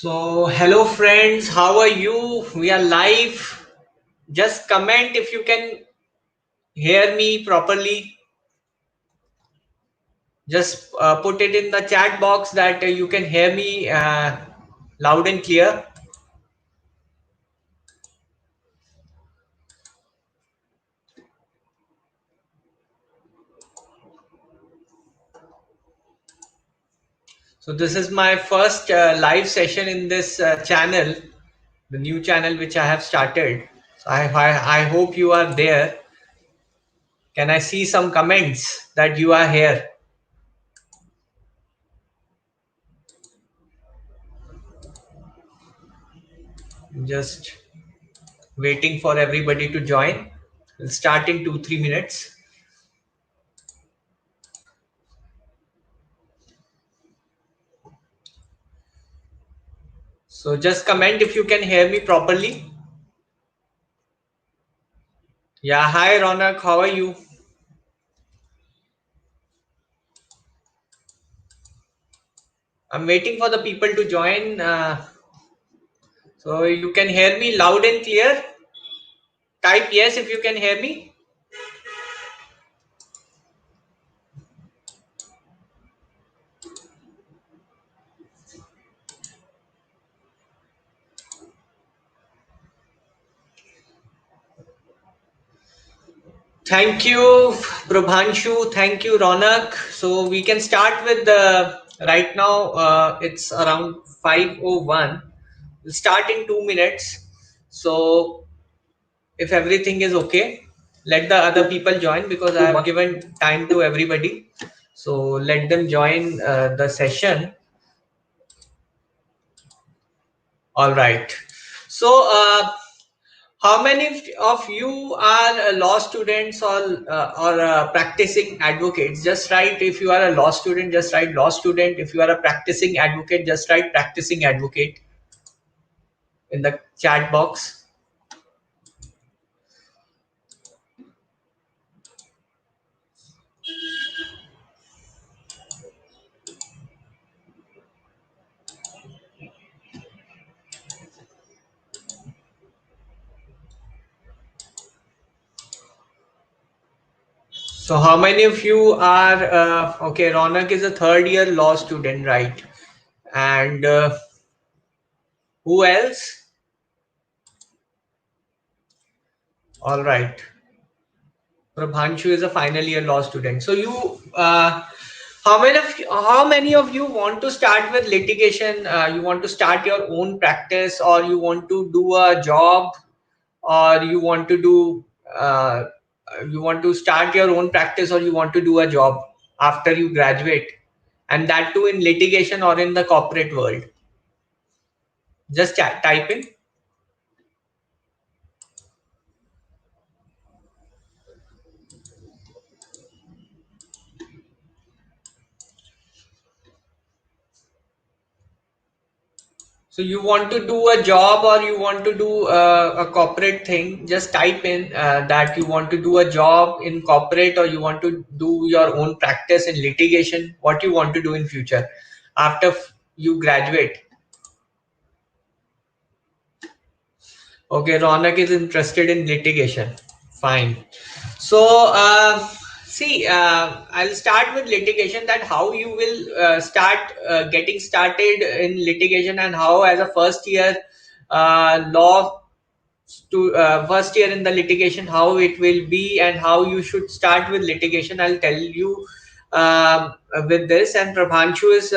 So, hello friends, how are you? We are live. Just comment if you can hear me properly. Just put it in the chat box that you can hear me loud and clear. So, this is my first live session in this channel, the new channel which I have started. So, I hope you are there. Can I see some comments that you are here? Just waiting for everybody to join. We'll start in 2-3 minutes. So just comment if you can hear me properly. Yeah, hi Ronak, how are you? I'm waiting for the people to join. So you can hear me loud and clear. Type yes if you can hear me. Thank you, Prabhanshu. Thank you, Ronak. So we can start with the right now. It's around 5:01. We'll start in 2 minutes. So if everything is okay, let the other people join because I have given time to everybody. So let them join the session. All right. So, how many of you are law students or practicing advocates? Just write if you are a law student. Just write law student. If you are a practicing advocate, just write practicing advocate in the chat box. So, how many of you are okay? Ronak is a third year law student, right? And who else? All right. Prabhanshu is a final year law student. So you, how many of you want to start with litigation? You want to start your own practice, or you want to do a job, or uh, you want to start your own practice, or you want to do a job after you graduate, and that too in litigation or in the corporate world. Just type in. So you want to do a job or you want to do a corporate thing, just type in that you want to do a job in corporate or you want to do your own practice in litigation, what you want to do in future after you graduate. Okay, Ronak is interested in litigation. Fine. So, I'll start with litigation. That how you will start getting started in litigation and how, as a first year law to first year in the litigation, how it will be and how you should start with litigation. I'll tell you with this. And Prabhanshu is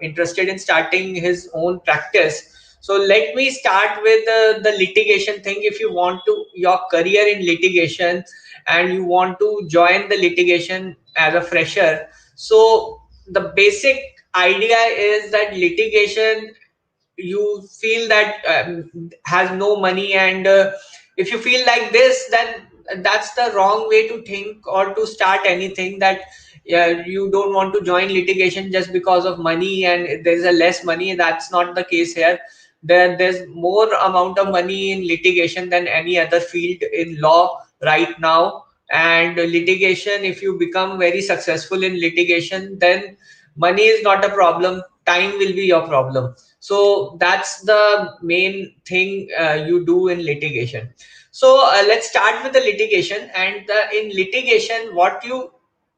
interested in starting his own practice. So let me start with the litigation thing. If you want to your career in litigation and you want to join the litigation as a fresher, so the basic idea is that litigation, you feel that has no money, and if you feel like this, then that's the wrong way to think or to start anything, that you don't want to join litigation just because of money and there's a less money. That's not the case here. There's more amount of money in litigation than any other field in law right now. And litigation, if you become very successful in litigation, then money is not a problem. time will be your problem. So that's the main thing you do in litigation. So let's start with the litigation. And in litigation, what you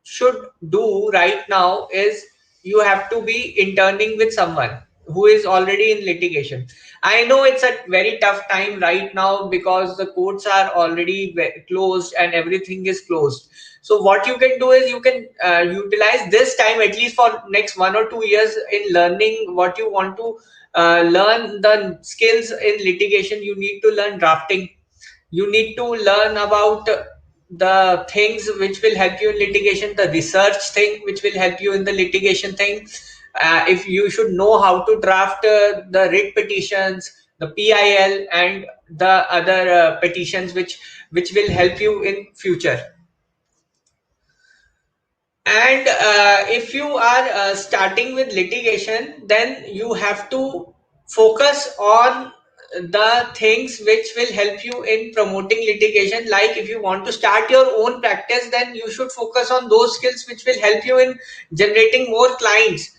should do right now is you have to be interning with someone who is already in litigation. I know it's a very tough time right now because the courts are already closed and everything is closed. So what you can do is you can utilize this time at least for next 1 or 2 years in learning what you want to learn. The skills in litigation, you need to learn drafting, you need to learn about the things which will help you in litigation, the research thing which will help you in the litigation thing. If you should know how to draft the writ petitions, the PIL, and the other petitions which will help you in future. And if you are starting with litigation, then you have to focus on the things which will help you in promoting litigation. Like if you want to start your own practice, then you should focus on those skills which will help you in generating more clients.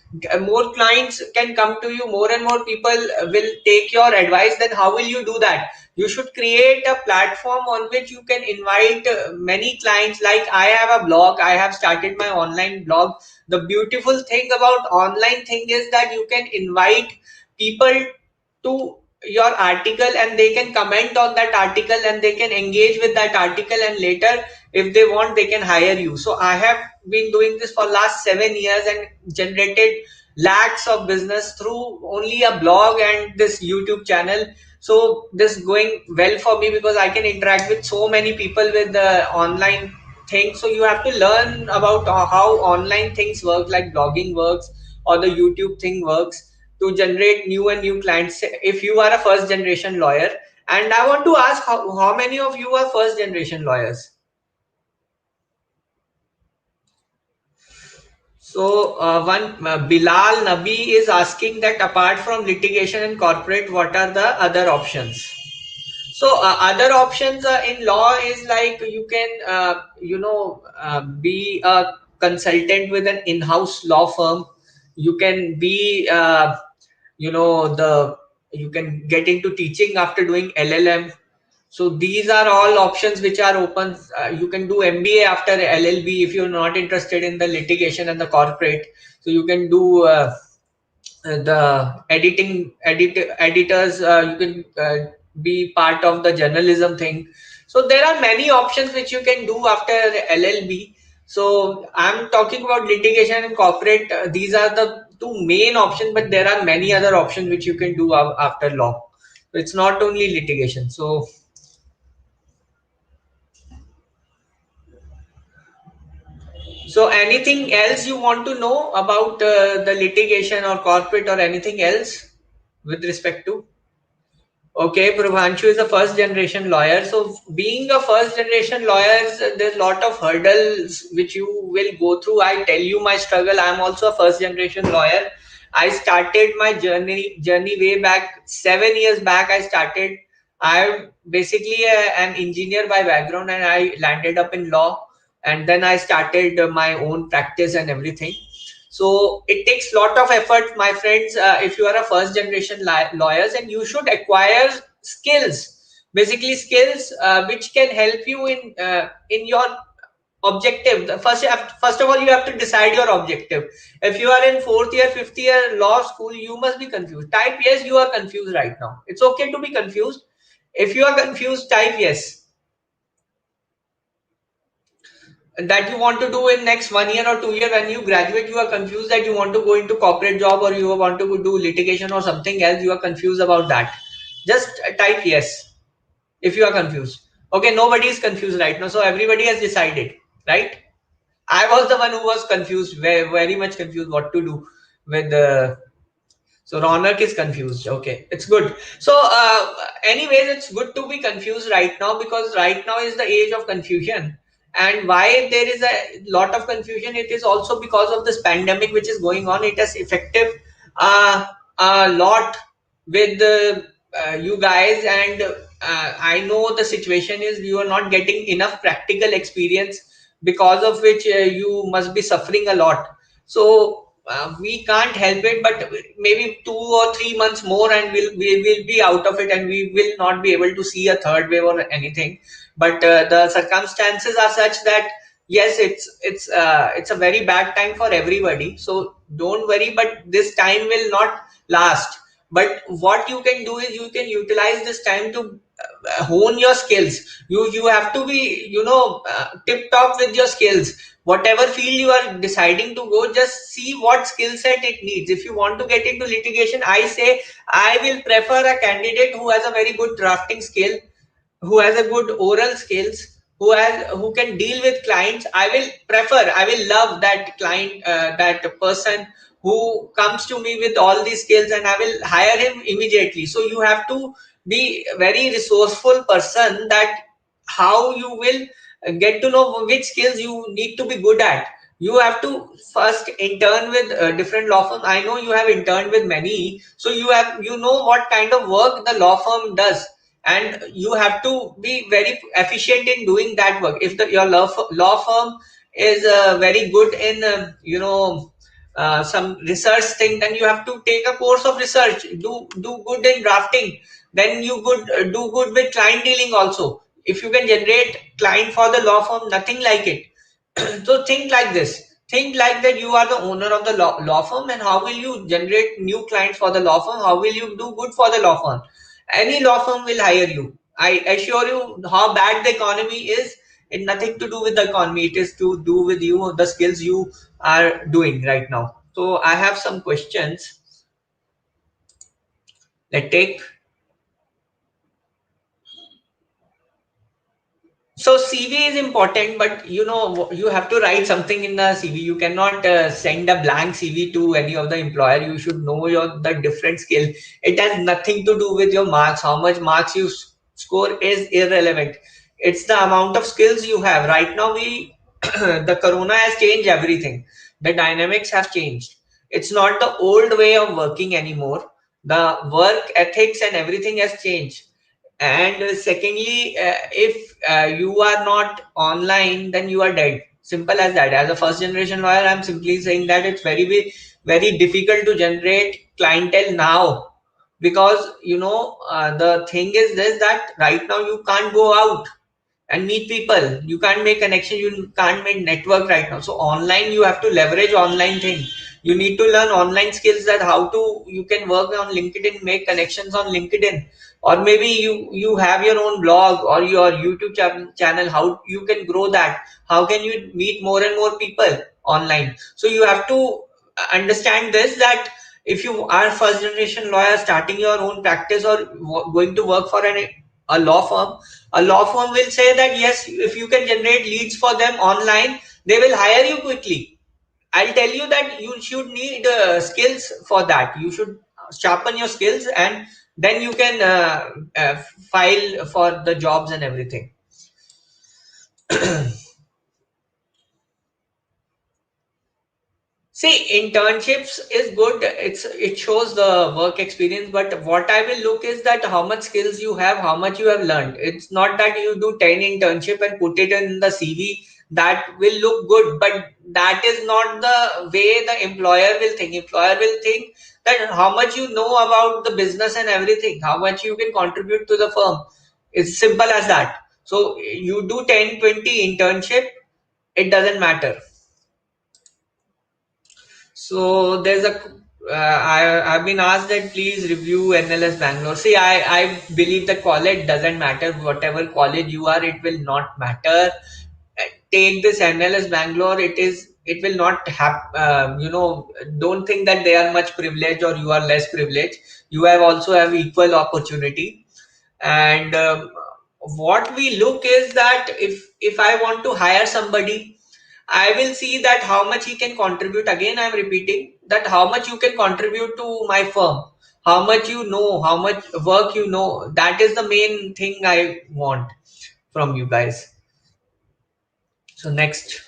More clients can come to you, more and more people will take your advice. Then how will you do that? You should create a platform on which you can invite many clients. Like I have a blog, I have started my online blog. The beautiful thing about online thing is that you can invite people to your article and they can comment on that article and they can engage with that article, and later if they want they can hire you. So I have been doing this for last 7 years and generated lakhs of business through only a blog and this YouTube channel. So this is going well for me because I can interact with so many people with the online thing. So you have to learn about how online things work, like blogging works or the YouTube thing works, to generate new and new clients. If you are a first generation lawyer, and I want to ask how many of you are first generation lawyers? So one Bilal Nabi is asking that apart from litigation and corporate, what are the other options? So other options in law is like you can be a consultant with an in-house law firm. You can be the you can get into teaching after doing LLM. So these are all options which are open. You can do MBA after LLB if you're not interested in the litigation and the corporate. So you can do the editors. You can be part of the journalism thing. So there are many options which you can do after LLB. So I'm talking about litigation and corporate. These are the two main options, but there are many other options which you can do after law. So it's not only litigation. So anything else you want to know about the litigation or corporate or anything else with respect to? Okay, Prabhanshu is a first generation lawyer. So being a first generation lawyer, there's a lot of hurdles which you will go through. I tell you my struggle. I'm also a first generation lawyer. I started my journey way back 7 years back. I'm basically an engineer by background and I landed up in law, and then I started my own practice and everything. So it takes lot of effort, my friends. If you are a first generation lawyers, and you should acquire skills, basically skills which can help you in your objective. First of all, you have to decide your objective. If you are in fourth year, fifth year law school, you must be confused. Type yes, you are confused right now. It's okay to be confused. If you are confused, type yes. That you want to do in next 1 year or 2 year. When you graduate, you are confused that you want to go into corporate job or you want to do litigation or something else. You are confused about that. Just type yes if you are confused. Okay, nobody is confused right now, so everybody has decided, right? I was the one who was confused, very, very much confused what to do with the. So Ronak is confused. Okay, it's good. So, anyways, it's good to be confused right now because right now is the age of confusion. And why there is a lot of confusion? It is also because of this pandemic which is going on. It has affected uh, a lot with you guys, and I know the situation is you are not getting enough practical experience, because of which you must be suffering a lot. So we can't help it, but maybe 2 or 3 months more, and we will be out of it, and we will not be able to see a third wave or anything. But the circumstances are such that yes, it's a very bad time for everybody. So don't worry, but this time will not last. But what you can do is you can utilize this time to hone your skills. You have to be, tip top with your skills. Whatever field you are deciding to go, just see what skill set it needs. If you want to get into litigation, I say I will prefer a candidate who has a very good drafting skill, who has a good oral skills, who can deal with clients. I will love that client, that person who comes to me with all these skills, and I will hire him immediately. So you have to be a very resourceful person, that how you will get to know which skills you need to be good at. You have to first intern with different law firms. I know you have interned with many, so you know what kind of work the law firm does, and you have to be very efficient in doing that work. If your law firm is very good in some research thing, then you have to take a course of research. Do good in drafting, then you do good with client dealing also. If you can generate client for the law firm, nothing like it. So think like this. Think like that you are the owner of the law firm, and how will you generate new clients for the law firm? How will you do good for the law firm? Any law firm will hire you. I assure you, how bad the economy is, it's nothing to do with the economy. It is to do with you, the skills you are doing right now. So I have some questions. Let's take. So CV is important, but you have to write something in the CV. You cannot send a blank CV to any of the employer. You should know the different skill. It has nothing to do with your marks. How much marks you score is irrelevant. It's the amount of skills you have. Right now, we the corona has changed everything. The dynamics have changed. It's not the old way of working anymore. The work ethics and everything has changed. And secondly, if you are not online, then you are dead. Simple as that. As a first generation lawyer, I'm simply saying that it's very difficult to generate clientele now, because the thing is this, that right now you can't go out and meet people. You can't make connection. You can't make network right now. So online, you have to leverage online thing. You need to learn online skills, that how to you can work on LinkedIn, make connections on LinkedIn, or maybe you have your own blog or your YouTube channel. How you can grow that? How can you meet more and more people online? So you have to understand this, that if you are first generation lawyer starting your own practice, or going to work for a law firm, a law firm will say that yes, if you can generate leads for them online, they will hire you quickly. I'll tell you that you should need skills for that. You should sharpen your skills, and then you can file for the jobs and everything. See, internships is good. It shows the work experience, but what I will look is that how much skills you have, how much you have learned. It's not that you do 10 internship and put it in the CV. That will look good, but that is not the way the employer will think. Employer will think that how much you know about the business and everything, how much you can contribute to the firm. It's simple as that. So you do 10, 20 internship, it doesn't matter. So there's a I've been asked that please review NLS Bangalore. See, I believe that college doesn't matter. Whatever college you are, it will not matter. Take this NLS Bangalore. It will not have don't think that they are much privileged or you are less privileged. You have also have equal opportunity. And what we look is that if I want to hire somebody, I will see that how much he can contribute. Again, I'm repeating that how much you can contribute to my firm, how much you know, how much work you know. That is the main thing I want from you guys. So next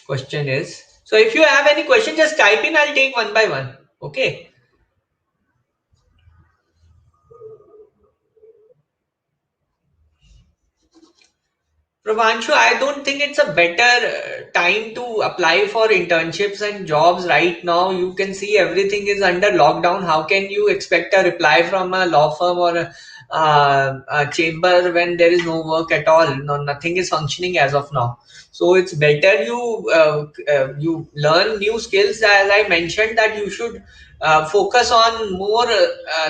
question is, so if you have any question, just type in. I'll take one by one. Okay. Prabhanshu, I don't think it's a better time to apply for internships and jobs right now. You can see everything is under lockdown. How can you expect a reply from a law firm or a chamber when there is no work at all? No, nothing is functioning as of now. So it's better you learn new skills. As I mentioned, that you should focus on more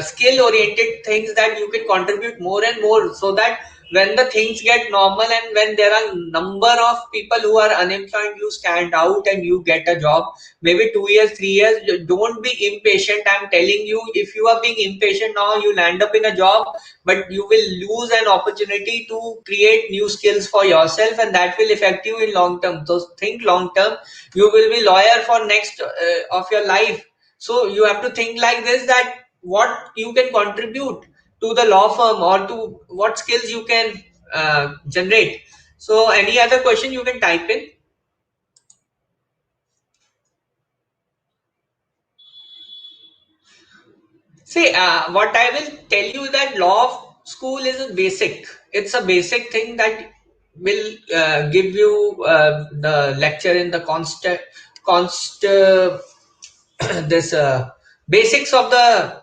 skill oriented things that you can contribute more and more, so that when the things get normal and when there are number of people who are unemployed, you stand out and you get a job. Maybe 2 years, 3 years. Don't be impatient. I'm telling you, if you are being impatient now, you land up in a job, but you will lose an opportunity to create new skills for yourself, and that will affect you in long term. So think long term. You will be lawyer for next of your life. So you have to think like this, that what you can contribute to the law firm, or to what skills you can generate. So any other question you can type in. See, what I will tell you, that law school is a basic. It's a basic thing that will give you the lecture in the const this basics of the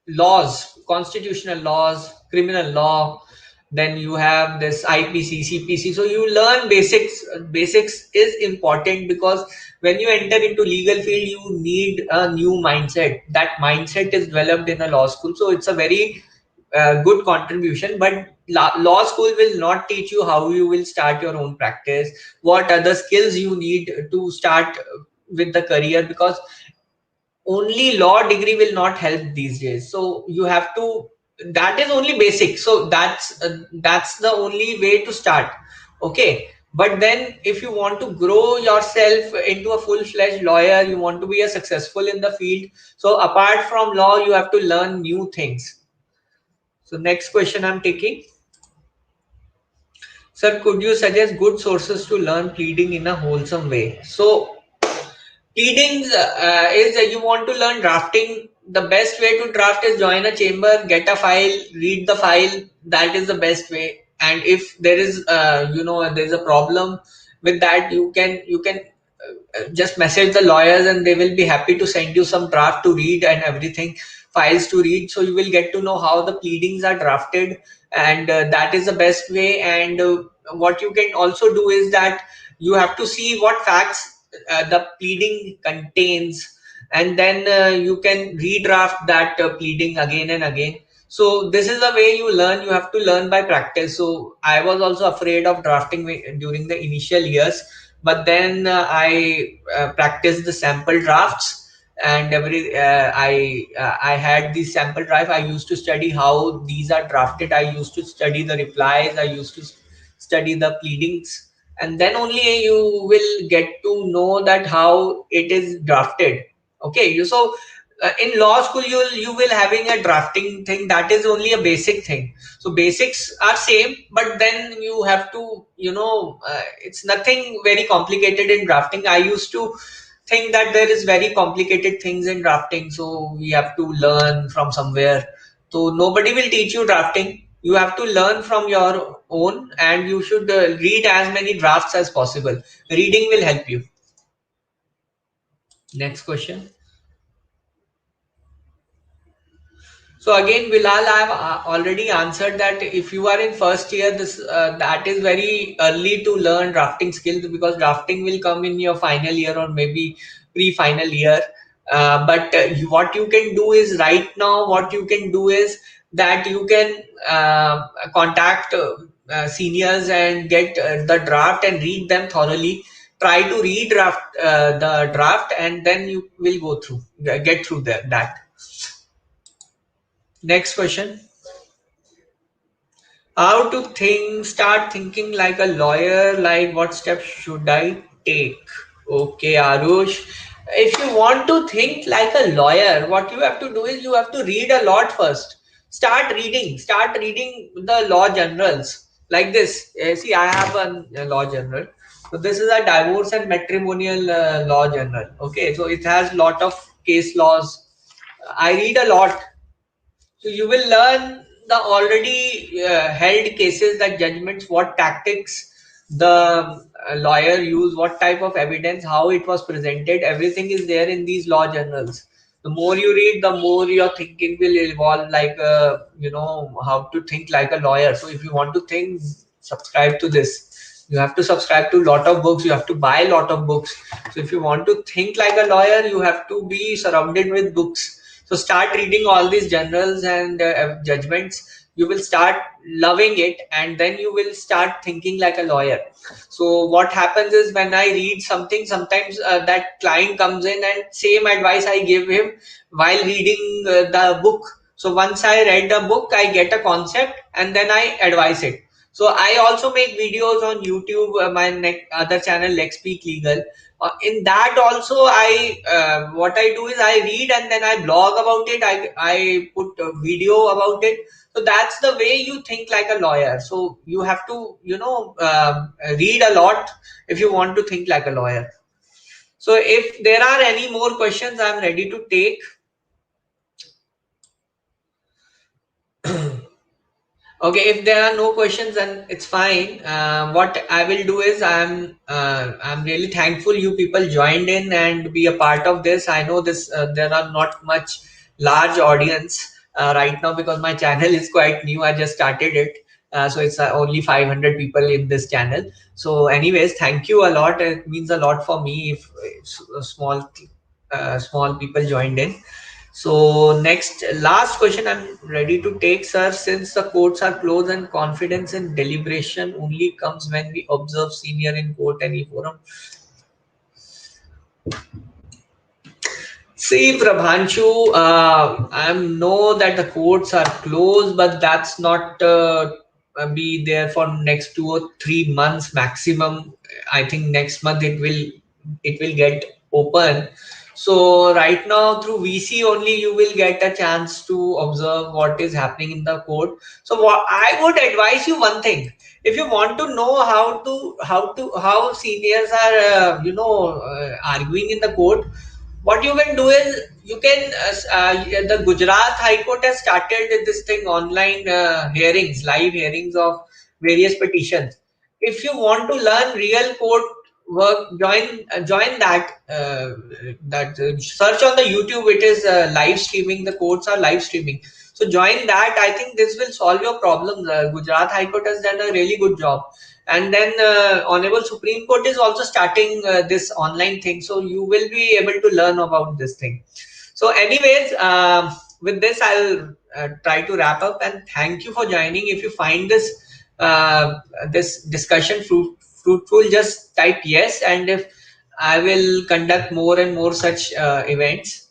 laws, constitutional laws, criminal law. Then you have this IPC, CPC. So you learn basics. Basics is important, because when you enter into legal field, you need a new mindset. That mindset is developed in a law school. So it's a very good contribution. But law school will not teach you how you will start your own practice, what other skills you need to start with the career, because only law degree will not help these days. So you have to, that is only basic. So that's the only way to start. Okay, but then if you want to grow yourself into a full-fledged lawyer, you want to be a successful in the field, so apart from law you have to learn new things. So next question I'm taking. Sir, could you suggest good sources to learn pleading in a wholesome way? So pleadings is you want to learn drafting. The best way to draft is join a chamber, get a file, read the file. That is the best way. And if there is, there is a problem with that, you can just message the lawyers, and they will be happy to send you some draft to read and everything, files to read. So you will get to know how the pleadings are drafted, and that is the best way. And what you can also do is that you have to see what facts the pleading contains, and then you can redraft that pleading again and again. So this is the way you learn. You have to learn by practice. So I was also afraid of drafting during the initial years, but then I practiced the sample drafts, and I had these sample draft. I used to study how these are drafted. I used to study the replies. I used to study the pleadings, and then only you will get to know that how it is drafted. Okay, so in law school you will having a drafting thing, that is only a basic thing. So basics are same, but then you have to, it's nothing very complicated in drafting. I used to think that there is very complicated things in drafting, so we have to learn from somewhere. So nobody will teach you drafting. You have to learn from your own, and you should read as many drafts as possible. Reading will help you. Next question. So again, Bilal, I have already answered that if you are in first year, this that is very early to learn drafting skills, because drafting will come in your final year or maybe pre-final year. But what you can do is right now, what you can do is that you can contact seniors and get the draft and read them thoroughly. Try to redraft the draft, and then you will go through, get through that. Next question. How to start thinking like a lawyer, like what steps should I take? Okay, Arush. If you want to think like a lawyer, what you have to do is you have to read a lot first. Start reading the law journals like this. See, I have a law journal. So this is a divorce and matrimonial law journal. Okay, so it has lot of case laws. I read a lot. So you will learn the already held cases, that judgments, what tactics the lawyer used, what type of evidence, how it was presented, everything is there in these law journals. The more you read, the more your thinking will evolve, like how to think like a lawyer. So if you want to think, subscribe to this. You have to subscribe to lot of books, you have to buy a lot of books. So if you want to think like a lawyer, you have to be surrounded with books. So start reading all these journals and judgments. You will start loving it, and then you will start thinking like a lawyer. So what happens is, when I read something, sometimes that client comes in and same advice I give him while reading the book. So once I read the book, I get a concept and then I advise it. So I also make videos on YouTube, my other channel, Let's Speak Legal. In that also, I what I do is I read and then I blog about it. I put a video about it. So that's the way you think like a lawyer. So you have to read a lot if you want to think like a lawyer. So if there are any more questions, I'm ready to take. Okay, if there are no questions, then it's fine. What I will do is, I'm really thankful you people joined in and be a part of this. I know this there are not much large audience right now, because my channel is quite new. I just started it, so it's only 500 people in this channel. So, anyways, thank you a lot. It means a lot for me if small people joined in. So next, last question I'm ready to take, sir. Since the courts are closed and confidence in deliberation only comes when we observe senior in court any forum. See, Prabhanshu, I know that the courts are closed, but that's not be there for next 2 or 3 months maximum. I think next month it will get open. So right now through VC only you will get a chance to observe what is happening in the court. So what I would advise you one thing: if you want to know how seniors are arguing in the court, what you can do is, you can the Gujarat High Court has started this thing, online hearings, live hearings of various petitions. If you want to learn real court work, join that search on the YouTube. It is live streaming. The courts are live streaming. So join that. I think this will solve your problems. Gujarat High Court has done a really good job. And then Honorable Supreme Court is also starting this online thing. So you will be able to learn about this thing. So anyways, with this, I'll try to wrap up, and thank you for joining. If you find this discussion fruitful, just type yes, and if I will conduct more and more such events.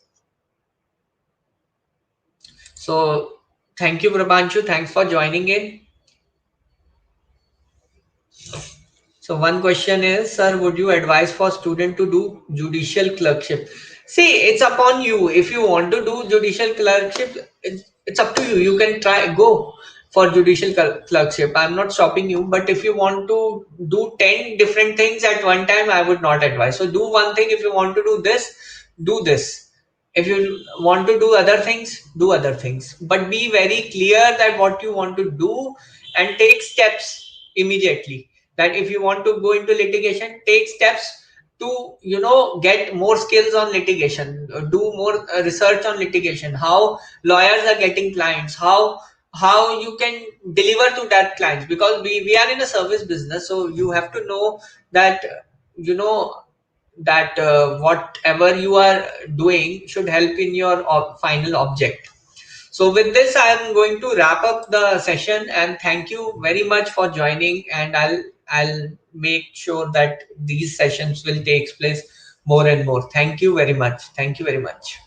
So thank you, Prabhanshu. Thanks for joining in. So one question is, sir, would you advise for student to do judicial clerkship? See, it's upon you. If you want to do judicial clerkship, it's up to you. You can go for judicial clerkship. I'm not stopping you. But if you want to do 10 different things at one time, I would not advise. So do one thing. If you want to do this, do this. If you want to do other things, do other things. But be very clear that what you want to do, and take steps immediately. That if you want to go into litigation, take steps to get more skills on litigation, do more research on litigation, how lawyers are getting clients, how you can deliver to that clients, because we are in a service business. So you have to know that you know that whatever you are doing should help in your final object. So with this, I am going to wrap up the session, and thank you very much for joining. And I'll make sure that these sessions will take place more and more. Thank you very much. Thank you very much.